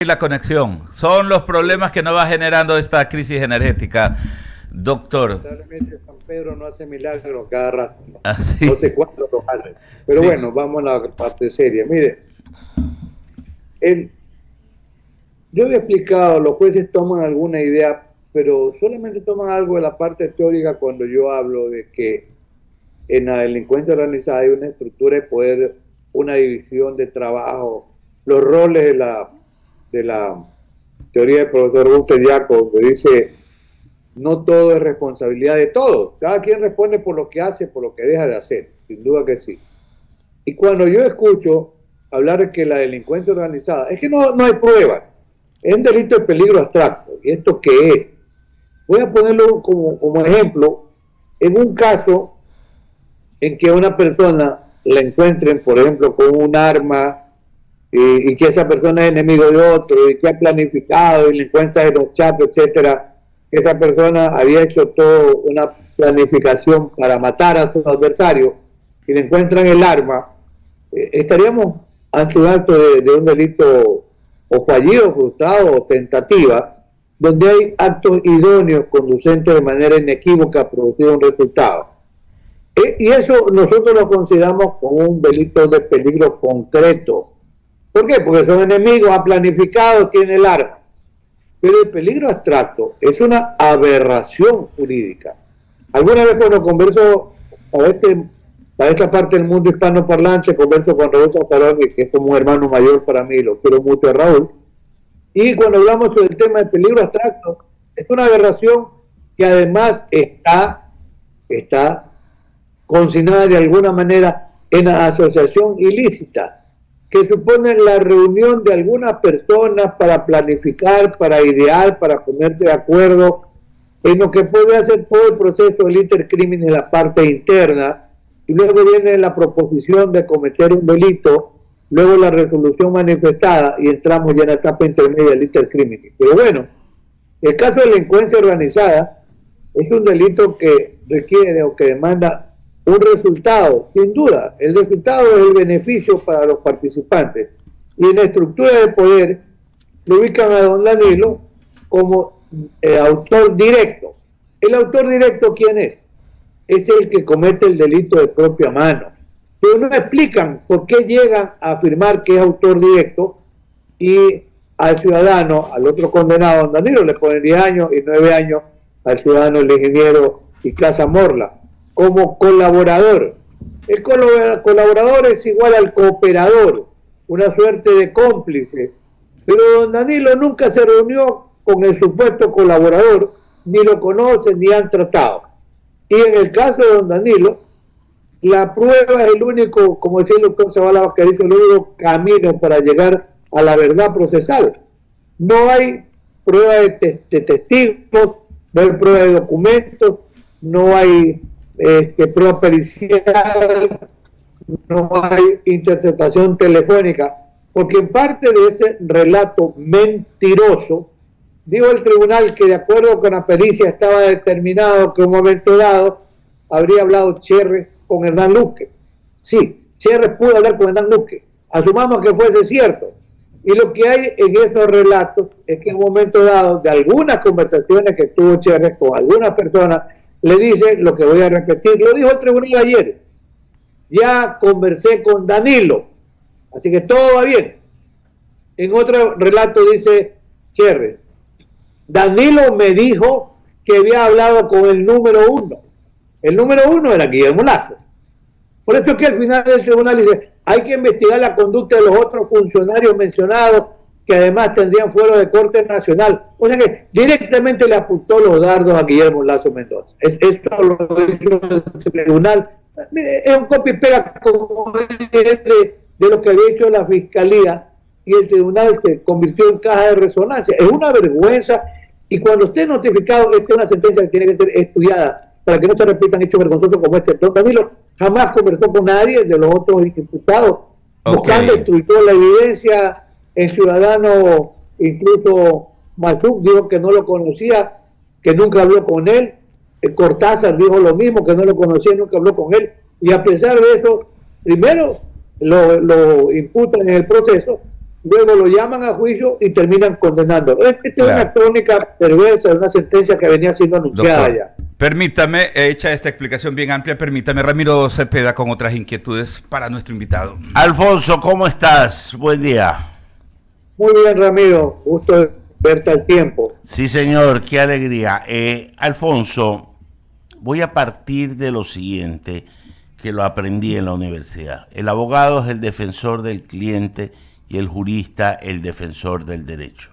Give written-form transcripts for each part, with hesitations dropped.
la conexión. Son los problemas que nos va generando esta crisis energética, doctor. Lamentablemente San Pedro no hace milagros cada rato. Así. No sé cuándo lo hace. Pero Sí. bueno, vamos a la parte seria. Mire, el, yo he explicado, los jueces toman alguna idea, pero solamente toman algo de la parte teórica cuando yo hablo de que en la delincuencia organizada hay una estructura de poder, una división de trabajo, los roles de la teoría del profesor Guster Jacob, que dice, no todo es responsabilidad de todos, cada quien responde por lo que hace, por lo que deja de hacer, sin duda que sí. Y cuando yo escucho hablar de que la delincuencia organizada, es que no hay pruebas, es un delito de peligro abstracto. ¿Y esto qué es? Voy a ponerlo como ejemplo, en un caso en que a una persona la encuentren, por ejemplo, con un arma y que esa persona es enemigo de otro y que ha planificado y le encuentra en los chats, etcétera, que esa persona había hecho toda una planificación para matar a su adversario y le encuentran el arma, estaríamos ante un acto de un delito o fallido, frustrado o tentativa, donde hay actos idóneos conducentes de manera inequívoca a producir un resultado. Y eso nosotros lo consideramos como un delito de peligro concreto. ¿Por qué? Porque son enemigos, ha planificado, tiene el arma. Pero el peligro abstracto es una aberración jurídica. Alguna vez cuando converso para esta parte del mundo hispanoparlante, converso con Raúl Zaparoni, que es como un hermano mayor para mí, lo quiero mucho a Raúl, y cuando hablamos sobre el tema del peligro abstracto, es una aberración que además está consignada de alguna manera en la asociación ilícita, que supone la reunión de algunas personas para planificar, para idear, para ponerse de acuerdo en lo que puede hacer todo el proceso del intercrimen en la parte interna, y luego viene la proposición de cometer un delito, luego la resolución manifestada, y entramos ya en la etapa intermedia del intercrimen. Pero bueno, el caso de delincuencia organizada es un delito que requiere o que demanda un resultado, sin duda. El resultado es el beneficio para los participantes. Y en la estructura de poder lo ubican a don Danilo como autor directo. ¿El autor directo quién es? Es el que comete el delito de propia mano. Pero no explican por qué llegan a afirmar que es autor directo y al ciudadano, al otro condenado, don Danilo, le ponen 10 años y 9 años al ciudadano, el ingeniero y Casa Morla, como colaborador. El colaborador es igual al cooperador, una suerte de cómplice. Pero don Danilo nunca se reunió con el supuesto colaborador, ni lo conoce, ni han tratado. Y en el caso de don Danilo, la prueba es el único, como decía el doctor Zavala Vázquez, el único camino para llegar a la verdad procesal. No hay prueba de testigos, no hay prueba de documentos, no hay prueba pericial, no hay interceptación telefónica, porque en parte de ese relato mentiroso, dijo el tribunal que de acuerdo con la pericia estaba determinado que en un momento dado habría hablado Cherres con Hernán Luque. Sí, Cherres pudo hablar con Hernán Luque, asumamos que fuese cierto. Y lo que hay en esos relatos es que en un momento dado, de algunas conversaciones que tuvo Cherres con algunas personas, le dice lo que voy a repetir, lo dijo el tribunal ayer, ya conversé con Danilo, así que todo va bien. En otro relato dice Cherres, Danilo me dijo que había hablado con el número 1. El número 1 era Guillermo Lazo. Por eso es que al final del tribunal dice, hay que investigar la conducta de los otros funcionarios mencionados, que además tendrían fuero de corte nacional. O sea que directamente le apuntó los dardos a Guillermo Lazo Mendoza. Esto lo dijo el tribunal. Mire, es un copia y pega como de lo que había hecho la fiscalía, y el tribunal se convirtió en caja de resonancia. Es una vergüenza, y cuando esté notificado, esta es una sentencia que tiene que ser estudiada para que no se repitan hechos vergonzosos como este. Don Danilo jamás conversó con nadie de los otros imputados, buscando destruir toda la evidencia. El ciudadano, incluso Mazuk, dijo que no lo conocía, que nunca habló con él. Cortázar dijo lo mismo, que no lo conocía y nunca habló con él. Y a pesar de eso, primero lo imputan en el proceso, luego lo llaman a juicio y terminan condenando. Esta es Claro. una crónica perversa de una sentencia que venía siendo anunciada Doctor, ya. permítame, hecha esta explicación bien amplia, permítame, Ramiro Cepeda, con otras inquietudes para nuestro invitado. Alfonso, ¿cómo estás? Buen día. Muy bien, Ramiro, gusto verte al tiempo. Sí, señor, qué alegría. Alfonso, voy a partir de lo siguiente, que lo aprendí en la universidad. El abogado es el defensor del cliente y el jurista el defensor del derecho.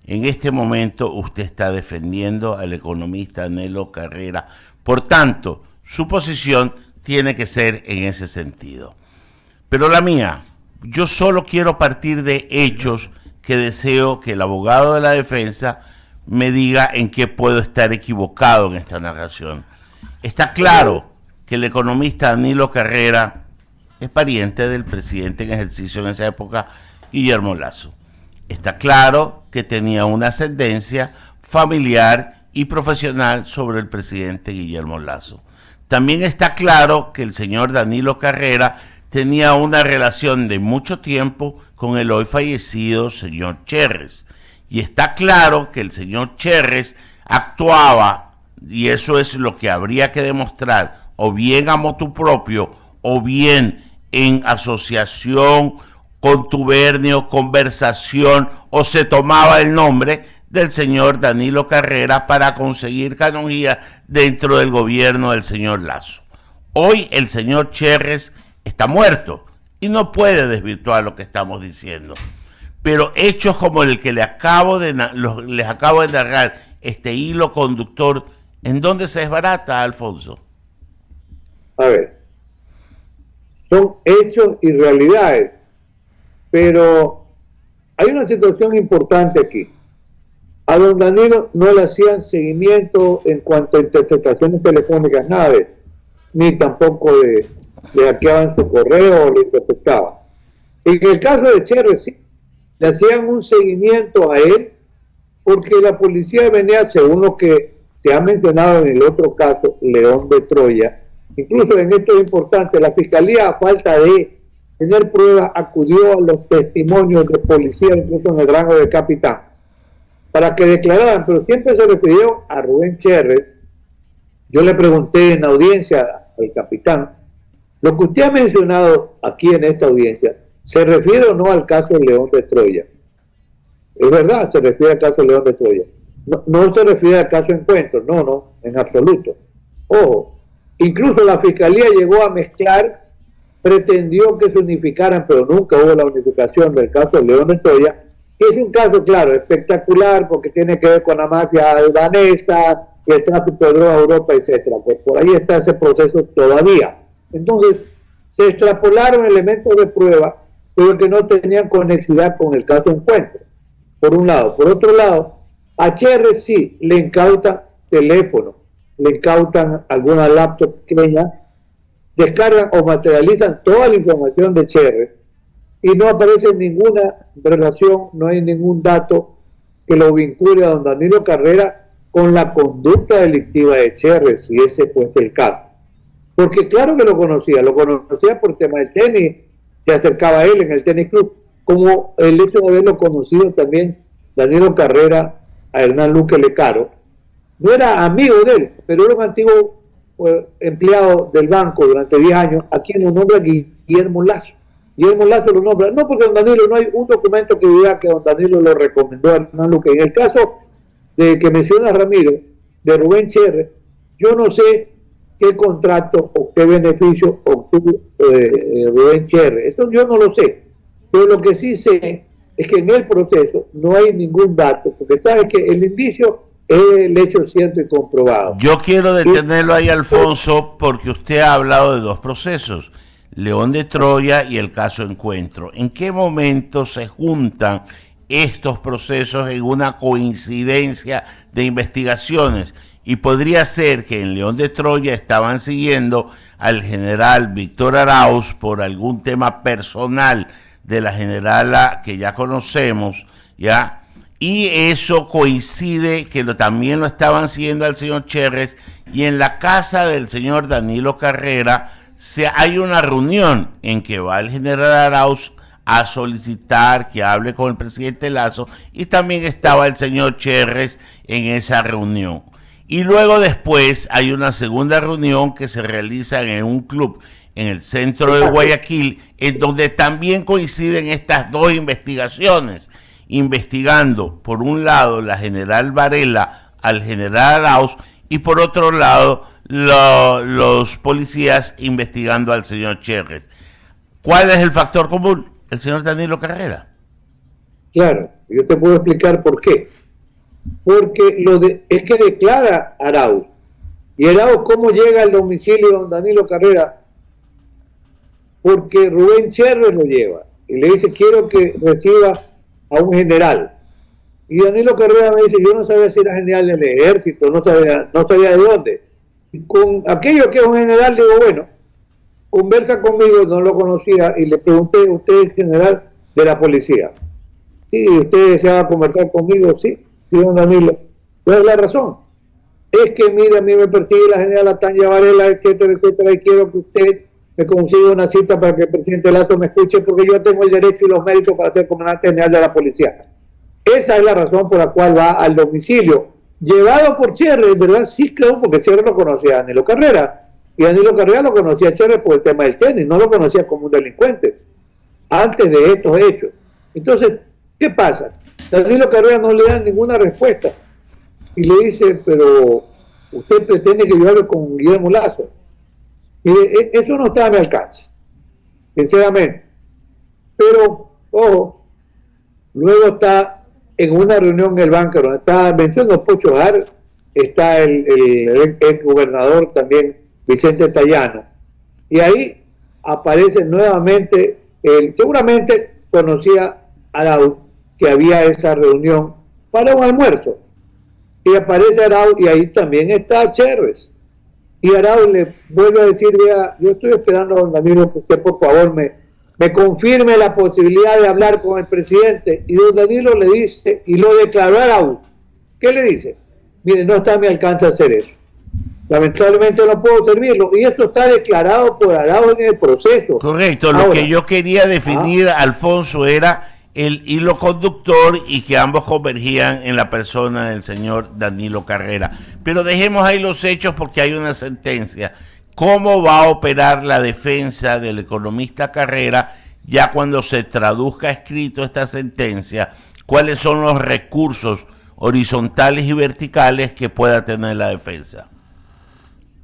En este momento usted está defendiendo al economista Nelo Carrera. Por tanto, su posición tiene que ser en ese sentido. Pero la mía, yo solo quiero partir de hechos que deseo que el abogado de la defensa me diga en qué puedo estar equivocado en esta narración. Está claro que el economista Danilo Carrera es pariente del presidente en ejercicio en esa época, Guillermo Lasso. Está claro que tenía una ascendencia familiar y profesional sobre el presidente Guillermo Lasso. También está claro que el señor Danilo Carrera tenía una relación de mucho tiempo con el hoy fallecido señor Cherres. Y está claro que el señor Cherres actuaba, y eso es lo que habría que demostrar, o bien a motu propio, o bien en asociación, contubernio, conversación, o se tomaba el nombre del señor Danilo Carrera para conseguir canonjía dentro del gobierno del señor Lasso. Hoy el señor Cherres está muerto y no puede desvirtuar lo que estamos diciendo. Pero hechos como el que les acabo de narrar, este hilo conductor, ¿en dónde se desbarata, Alfonso? A ver, son hechos y realidades, pero hay una situación importante aquí. A don Danilo no le hacían seguimiento en cuanto a interceptaciones telefónicas, nada de eso, ni tampoco le hackeaban su correo o le interceptaban. En el caso de Cherres, sí, le hacían un seguimiento a él porque la policía venía, según lo que se ha mencionado en el otro caso, León de Troya. Incluso en esto es importante, la fiscalía, a falta de tener pruebas, acudió a los testimonios de policía, incluso en el rango de capitán, para que declararan, pero siempre se refirió a Rubén Cherres. Yo le pregunté en audiencia al capitán, lo que usted ha mencionado aquí en esta audiencia, ¿se refiere o no al caso León de Troya? Es verdad, se refiere al caso León de Troya. No se refiere al caso Encuentro, no, en absoluto. Ojo, incluso la fiscalía llegó a mezclar, pretendió que se unificaran, pero nunca hubo la unificación del caso León de Troya, que es un caso, claro, espectacular, porque tiene que ver con la mafia albanesa, el tráfico de drogas a Europa, etcétera. Pues por ahí está ese proceso todavía. Entonces, se extrapolaron elementos de prueba, pero que no tenían conexidad con el caso Encuentro, por un lado. Por otro lado, a Cherres sí le incautan teléfono, le incautan alguna laptop pequeña, descargan o materializan toda la información de Cherres y no aparece ninguna relación, no hay ningún dato que lo vincule a don Danilo Carrera con la conducta delictiva de Cherres, si ese fuese el caso. Porque claro que lo conocía por tema del tenis, se acercaba a él en el tenis club, como el hecho de haberlo conocido también Danilo Carrera a Hernán Luque Lecaro. No era amigo de él, pero era un antiguo empleado del banco durante 10 años, a quien lo nombra Guillermo Lasso. Guillermo Lasso lo nombra, no porque don Danilo, no hay un documento que diga que don Danilo lo recomendó a Hernán Luque. En el caso de que menciona Ramiro, de Rubén Cherres, yo no sé qué contrato o qué beneficio obtuvo Rubén Cherres. Eso yo no lo sé. Pero lo que sí sé es que en el proceso no hay ningún dato, porque sabes que el indicio es el hecho cierto y comprobado. Yo quiero detenerlo ahí, Alfonso, porque usted ha hablado de dos procesos, León de Troya y el caso Encuentro. ¿En qué momento se juntan estos procesos en una coincidencia de investigaciones? Y podría ser que en León de Troya estaban siguiendo al general Víctor Arauz por algún tema personal de la generala que ya conocemos, ¿ya? Y eso coincide que también lo estaban siguiendo al señor Cherres, y en la casa del señor Danilo Carrera hay una reunión en que va el general Arauz a solicitar que hable con el presidente Lasso, y también estaba el señor Cherres en esa reunión. Y luego después hay una segunda reunión que se realiza en un club en el centro de Guayaquil, en donde también coinciden estas dos investigaciones, investigando por un lado la general Varela al general Arauz, y por otro lado los policías investigando al señor Cherres. ¿Cuál es el factor común? El señor Danilo Carrera. Claro, yo te puedo explicar por qué. Porque es que declara Arauz. ¿Y Arauz cómo llega al domicilio de don Danilo Carrera? Porque Rubén Cherres lo lleva y le dice: quiero que reciba a un general. Y Danilo Carrera me dice: yo no sabía si era general del ejército, no sabía de dónde. Y con aquello que es un general, digo: bueno, conversa conmigo, no lo conocía, y le pregunté: ¿usted es general de la policía? Sí. ¿Usted deseaba conversar conmigo? Sí, don Danilo. ¿Cuál es la razón? Es que, mira, a mí me persigue la general Tania Varela, etcétera, etcétera, y quiero que usted me consiga una cita para que el presidente Lasso me escuche, porque yo tengo el derecho y los méritos para ser comandante general de la policía. Esa es la razón por la cual va al domicilio, llevado por Cherres, ¿verdad? Sí, claro, porque Cherres lo conocía a Danilo Carrera, y Danilo Carrera lo conocía a Cherres por el tema del tenis, no lo conocía como un delincuente, antes de estos hechos. Entonces, ¿qué pasa? Danilo Carrera no le da ninguna respuesta, y le dice: pero usted pretende que yo hable con Guillermo Lasso. Mire, eso no está a mi alcance, sinceramente. Pero, ojo, luego está en una reunión en el banco donde está, menciono Pocho Jar, está el ex gobernador también, Vicente Tallano. Y ahí aparece nuevamente, seguramente conocía a Arauz que había esa reunión para un almuerzo. Y aparece Arauz y ahí también está Cherres. Y Arauz le vuelve a decir: vea, yo estoy esperando a don Danilo que usted por favor me confirme la posibilidad de hablar con el presidente. Y don Danilo le dice, y lo declaró a Arauz. ¿Qué le dice? Mire, no está a mi alcance hacer eso. Lamentablemente no puedo servirlo. Y eso está declarado por Arauz en el proceso. Correcto. Ahora, lo que yo quería definir, Alfonso, era el hilo conductor y que ambos convergían en la persona del señor Danilo Carrera. Pero dejemos ahí los hechos porque hay una sentencia. ¿Cómo va a operar la defensa del economista Carrera ya cuando se traduzca escrito esta sentencia? ¿Cuáles son los recursos horizontales y verticales que pueda tener la defensa?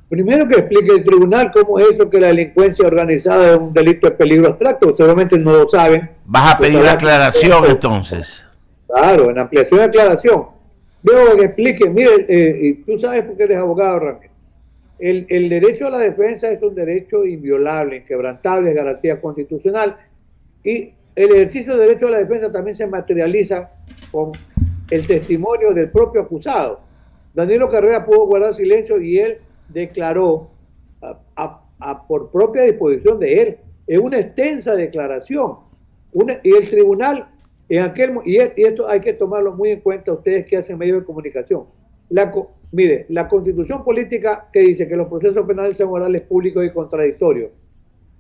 Primero que explique el tribunal cómo es eso que la delincuencia organizada es un delito de peligro abstracto. Seguramente no lo saben. ¿Vas a pedir aclaración entonces? Claro, en ampliación de aclaración. Luego que explique, mire, y tú sabes por qué eres abogado, Ramírez. El derecho a la defensa es un derecho inviolable, inquebrantable, garantía constitucional. Y el ejercicio del derecho a la defensa también se materializa con el testimonio del propio acusado. Danilo Carrera pudo guardar silencio y él declaró por propia disposición de él, en una extensa declaración, y el tribunal y esto hay que tomarlo muy en cuenta ustedes que hacen medios de comunicación. Mire, la Constitución política que dice que los procesos penales son orales, públicos y contradictorios.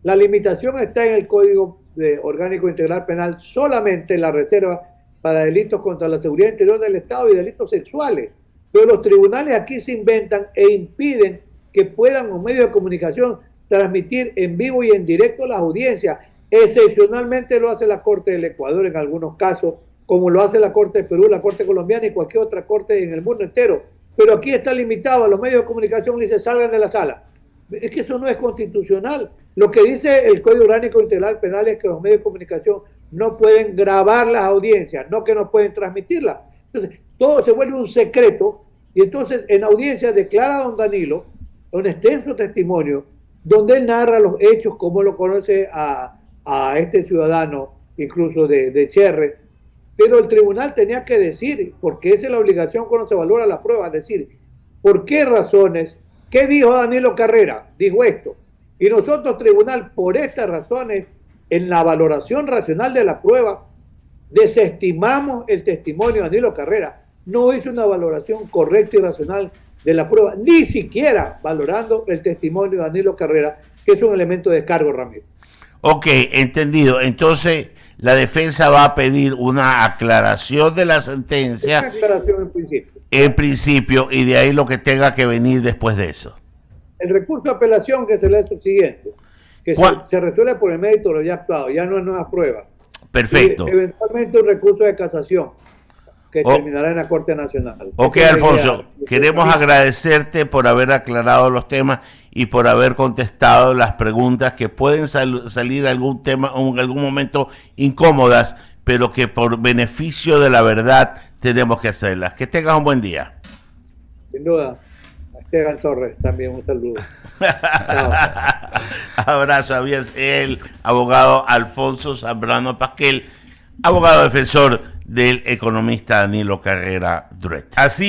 La limitación está en el Código Orgánico Integral Penal, solamente la reserva para delitos contra la seguridad interior del Estado y delitos sexuales. Pero los tribunales aquí se inventan e impiden que puedan los medios de comunicación transmitir en vivo y en directo las audiencias. Excepcionalmente lo hace la Corte del Ecuador en algunos casos, como lo hace la Corte de Perú, la Corte colombiana y cualquier otra corte en el mundo entero. Pero aquí está limitado a los medios de comunicación y dice: salgan de la sala. Es que eso no es constitucional. Lo que dice el Código Orgánico Integral Penal es que los medios de comunicación no pueden grabar las audiencias, no que no pueden transmitirlas. Entonces, todo se vuelve un secreto, y entonces en audiencia declara a don Danilo un extenso testimonio donde él narra los hechos, como lo conoce a este ciudadano, incluso de Cherres, pero el tribunal tenía que decir, porque esa es la obligación cuando se valora la prueba, decir por qué razones, qué dijo Danilo Carrera, dijo esto, y nosotros tribunal, por estas razones, en la valoración racional de la prueba, desestimamos el testimonio de Danilo Carrera. No hizo una valoración correcta y racional de la prueba, ni siquiera valorando el testimonio de Danilo Carrera, que es un elemento de descargo, Ramírez. Ok, entendido. Entonces, la defensa va a pedir una aclaración de la Una sentencia aclaración en principio. en principio y de ahí lo que tenga que venir después de eso. El recurso de apelación que se le es el siguiente, que se resuelve por el mérito de lo ya actuado, ya no es nueva prueba. Perfecto. Y eventualmente un recurso de casación que terminará en la Corte Nacional. Ok, Esa es la Alfonso, idea. queremos agradecerte por haber aclarado los temas y por haber contestado las preguntas que pueden salir algún tema en algún momento incómodas, pero que por beneficio de la verdad tenemos que hacerlas. Que tengas un buen día. Sin duda. A Esteban Torres también un saludo. Chao. Abrazo, había el abogado Alfonso Zambrano Pasquel, abogado defensor del economista Danilo Carrera Duret. Así